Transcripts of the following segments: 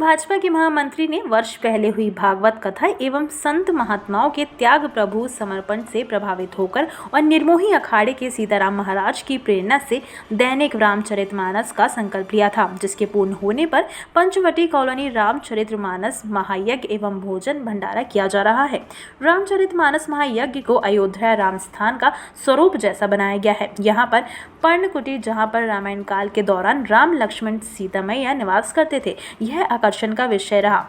भाजपा के महामंत्री ने वर्ष पहले हुई भागवत कथा एवं संत महात्माओं के त्याग प्रभु समर्पण से प्रभावित होकर और निर्मोही अखाड़े के सीताराम महाराज की प्रेरणा से दैनिक रामचरितमानस का संकल्प लिया था, जिसके पूर्ण होने पर पंचवटी कॉलोनी रामचरितमानस महायज्ञ एवं भोजन भंडारा किया जा रहा है। रामचरितमानस महायज्ञ को अयोध्या राम स्थान का स्वरूप जैसा बनाया गया है। यहाँ पर पर्णकुटी, जहाँ पर रामायण काल के दौरान राम लक्ष्मण सीता मैया निवास करते थे, यह आकर्षण का विषय रहा।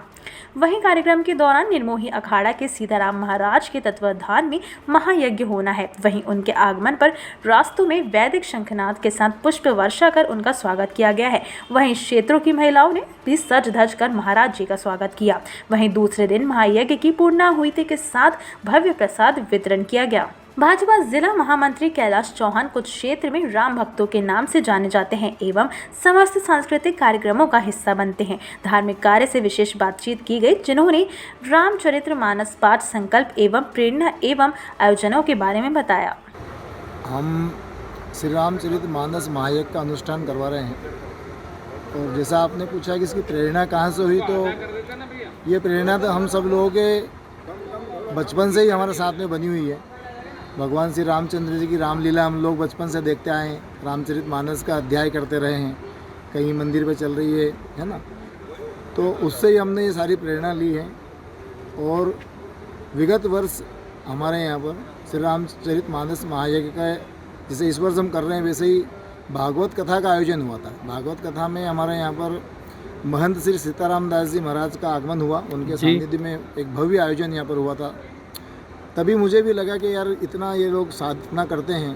वहीं कार्यक्रम के दौरान निर्मोही अखाड़ा के सीताराम महाराज के तत्वाधान में महायज्ञ होना है। वहीं उनके आगमन पर रास्तों में वैदिक शंखनाद के साथ पुष्प वर्षा कर उनका स्वागत किया गया है। वहीं क्षेत्रों की महिलाओं ने भी सज धज कर महाराज जी का स्वागत किया। वहीं दूसरे दिन महायज्ञ की पूर्णाहुति के साथ भव्य प्रसाद वितरण किया गया। भाजपा जिला महामंत्री कैलाश चौहान कुछ क्षेत्र में राम भक्तों के नाम से जाने जाते हैं एवं समस्त सांस्कृतिक कार्यक्रमों का हिस्सा बनते हैं। धार्मिक कार्य से विशेष बातचीत की गई, जिन्होंने रामचरितमानस पाठ संकल्प एवं प्रेरणा एवं आयोजनों के बारे में बताया। हम श्री रामचरितमानस महायज्ञ का अनुष्ठान करवा रहे हैं और जैसा आपने पूछा कि इसकी प्रेरणा कहाँ से हुई, तो ये प्रेरणा तो हम सब लोगों के बचपन से ही हमारे साथ में बनी हुई है। भगवान श्री रामचंद्र जी की रामलीला हम लोग बचपन से देखते आए हैं। रामचरितमानस का अध्याय करते रहे हैं, कहीं मंदिर पे चल रही है ना, तो उससे ही हमने ये सारी प्रेरणा ली है। और विगत वर्ष हमारे यहाँ पर श्री रामचरितमानस महायज्ञ का, जैसे इस वर्ष हम कर रहे हैं, वैसे ही भागवत कथा का आयोजन हुआ था। भागवत कथा में हमारे यहाँ पर महंत श्री सीताराम दास जी महाराज का आगमन हुआ। उनके सानिध्य में एक भव्य आयोजन यहाँ पर हुआ था। तभी मुझे भी लगा कि यार इतना ये लोग साधना करते हैं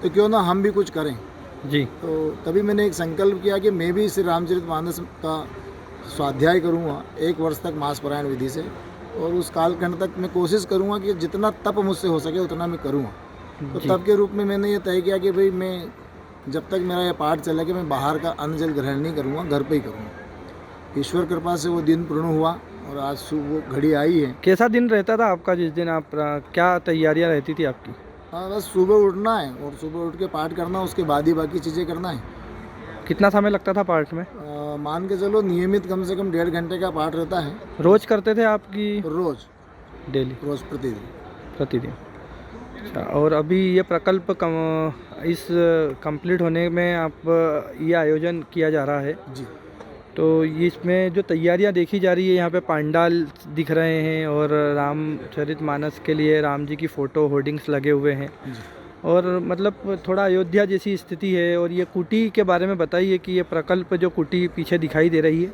तो क्यों ना हम भी कुछ करें जी। तो तभी मैंने एक संकल्प किया कि मैं भी श्री रामचरितमानस का स्वाध्याय करूँगा 1 वर्ष तक मास पारायण विधि से, और उस कालखंड तक मैं कोशिश करूँगा कि जितना तप मुझसे हो सके उतना मैं करूँगा। तो तप के रूप में मैंने ये तय किया कि भाई मैं जब तक मेरा ये पाठ चला कि मैं बाहर का अन्न जल ग्रहण नहीं करूँगा, घर पर ही करूँगा। ईश्वर कृपा से वो दिन पूर्ण हुआ और आज सुबह घड़ी आई है। कैसा दिन रहता था आपका जिस दिन आप, क्या तैयारियां रहती थी आपकी? हाँ, बस सुबह उठना है और सुबह उठ के पाठ करना, उसके बाद ही बाकी चीज़ें करना है। कितना समय लगता था पाठ में? मान के चलो नियमित कम से कम 1.5 घंटे का पाठ रहता है। रोज करते थे आपकी? रोज, डेली, रोज प्रतिदिन। अच्छा, और अभी ये प्रकल्प इस कंप्लीट होने में आप ये आयोजन किया जा रहा है जी। तो इसमें जो तैयारियां देखी जा रही है, यहाँ पे पंडाल दिख रहे हैं और रामचरितमानस के लिए राम जी की फ़ोटो होर्डिंग्स लगे हुए हैं और मतलब थोड़ा अयोध्या जैसी स्थिति है। और ये कुटी के बारे में बताइए कि ये प्रकल्प जो कुटी पीछे दिखाई दे रही है,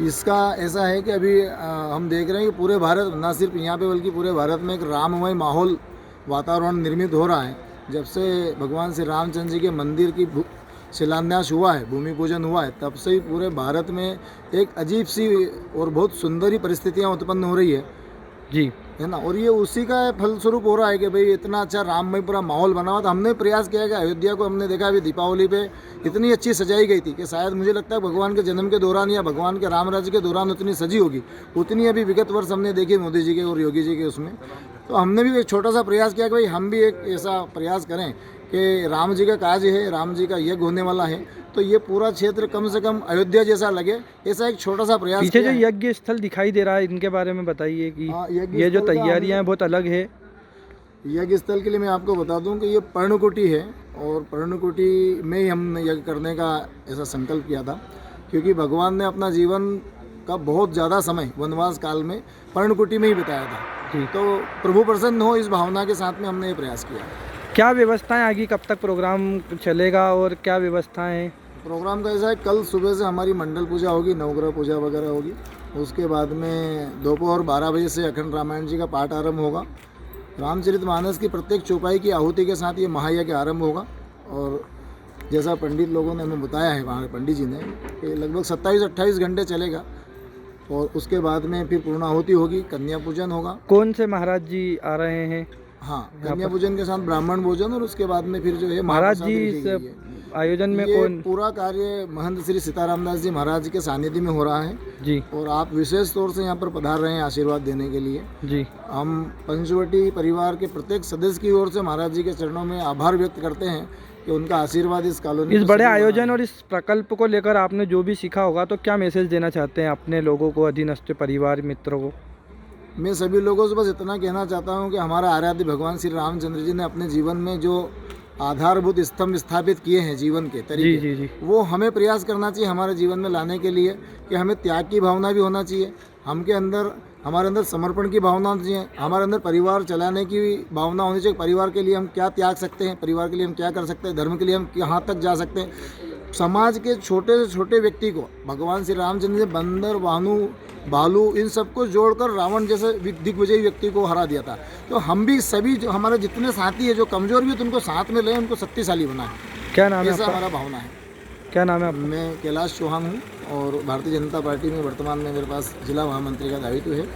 इसका ऐसा है कि अभी हम देख रहे हैं कि पूरे भारत, ना सिर्फ यहाँ पे बल्कि पूरे भारत में एक राममय माहौल वातावरण निर्मित हो रहा है। जब से भगवान श्री रामचंद्र जी के मंदिर की शिलान्यास हुआ है, भूमि पूजन हुआ है, तब से ही पूरे भारत में एक अजीब सी और बहुत सुंदर परिस्थितियाँ उत्पन्न हो रही है जी, है ना। और ये उसी का फलस्वरूप हो रहा है कि भाई इतना अच्छा राममय पूरा माहौल बना हुआ था। हमने प्रयास किया कि अयोध्या को हमने देखा अभी दीपावली पे इतनी अच्छी सजाई गई थी कि शायद मुझे लगता है भगवान के जन्म के दौरान या भगवान के राम राज्य के दौरान उतनी सजी होगी, उतनी अभी विगत वर्ष हमने देखी मोदी जी के और योगी जी के उसमें। तो हमने भी एक छोटा सा प्रयास किया कि भाई हम भी एक ऐसा प्रयास करें कि राम जी का काज है, राम जी का यज्ञ होने वाला है, तो ये पूरा क्षेत्र कम से कम अयोध्या जैसा लगे, ऐसा एक छोटा सा प्रयास। पीछे जो यज्ञ स्थल दिखाई दे रहा है, इनके बारे में बताइए कि ये जो तैयारियां हैं बहुत अलग है। यज्ञ स्थल के लिए मैं आपको बता दूं कि ये पर्णकुटी है और पर्णकुटी में ही हमने यज्ञ करने का ऐसा संकल्प किया था, क्योंकि भगवान ने अपना जीवन का बहुत ज़्यादा समय वनवास काल में पर्णकुटी में ही बिताया था। तो प्रभु प्रसन्न हो, इस भावना के साथ में हमने ये प्रयास किया। क्या व्यवस्थाएं आगे, कब तक प्रोग्राम चलेगा और क्या व्यवस्थाएं हैं? प्रोग्राम का ऐसा है, कल सुबह से हमारी मंडल पूजा होगी, नवग्रह पूजा वगैरह होगी। उसके बाद में दोपहर 12 बजे से अखंड रामायण जी का पाठ आरंभ होगा। रामचरितमानस की प्रत्येक चौपाई की आहुति के साथ ये महायज्ञ आरंभ होगा। और जैसा पंडित लोगों ने हमें बताया है, वहाँ पंडित जी ने, कि लगभग 27-28 घंटे चलेगा और उसके बाद में फिर पूर्णाहुति होगी, कन्या पूजन होगा। कौन से महाराज जी आ रहे हैं? हाँ, कन्या पूजन के साथ ब्राह्मण भोजन और उसके बाद में फिर जो है महाराज जी इस आयोजन में कौन? पूरा कार्य महंत श्री सीताराम दास जी महाराज के सानिध्य में हो रहा है जी। और आप विशेष तौर से यहाँ पर पधार रहे हैं आशीर्वाद देने के लिए जी। हम पंचवटी परिवार के प्रत्येक सदस्य की ओर से महाराज जी के चरणों में आभार व्यक्त करते हैं कि उनका आशीर्वाद इस कॉलोनी इस को बड़े सभी आयोजन बना और इस प्रकल्प को लेकर आपने जो भी सीखा होगा तो क्या मैसेज देना चाहते हैं अपने लोगों को, अधीनस्थ परिवार मित्रों को? रहे। मैं सभी लोगों से बस इतना कहना चाहता हूँ कि हमारा आराध्य भगवान श्री रामचंद्र जी ने अपने जीवन में जो आधारभूत स्तंभ स्थापित किए हैं जीवन के जी तरीके, जी जी। वो हमें प्रयास करना चाहिए हमारे जीवन में लाने के लिए कि हमें त्याग की भावना भी होना चाहिए, हमारे अंदर समर्पण की भावना होनी चाहिए, हमारे अंदर परिवार चलाने की भावना होनी चाहिए। परिवार के लिए हम क्या त्याग सकते हैं, परिवार के लिए हम क्या कर सकते हैं, धर्म के लिए हम कहाँ तक जा सकते हैं। समाज के छोटे से छोटे व्यक्ति को भगवान श्री रामचंद्र ने बंदर, वाहनु, भालू इन सबको जोड़कर रावण जैसे दिग्विजयी व्यक्ति को हरा दिया था। तो हम भी सभी जो हमारे जितने साथी है जो कमज़ोर भी हैं, तो उनको साथ में लें, उनको शक्तिशाली बनाएं। क्या नाम है ऐसा आपका? हमारा भावना है। क्या नाम है आपका? मैं कैलाश चौहान हूँ और भारतीय जनता पार्टी में वर्तमान में मेरे पास जिला महामंत्री का दायित्व है।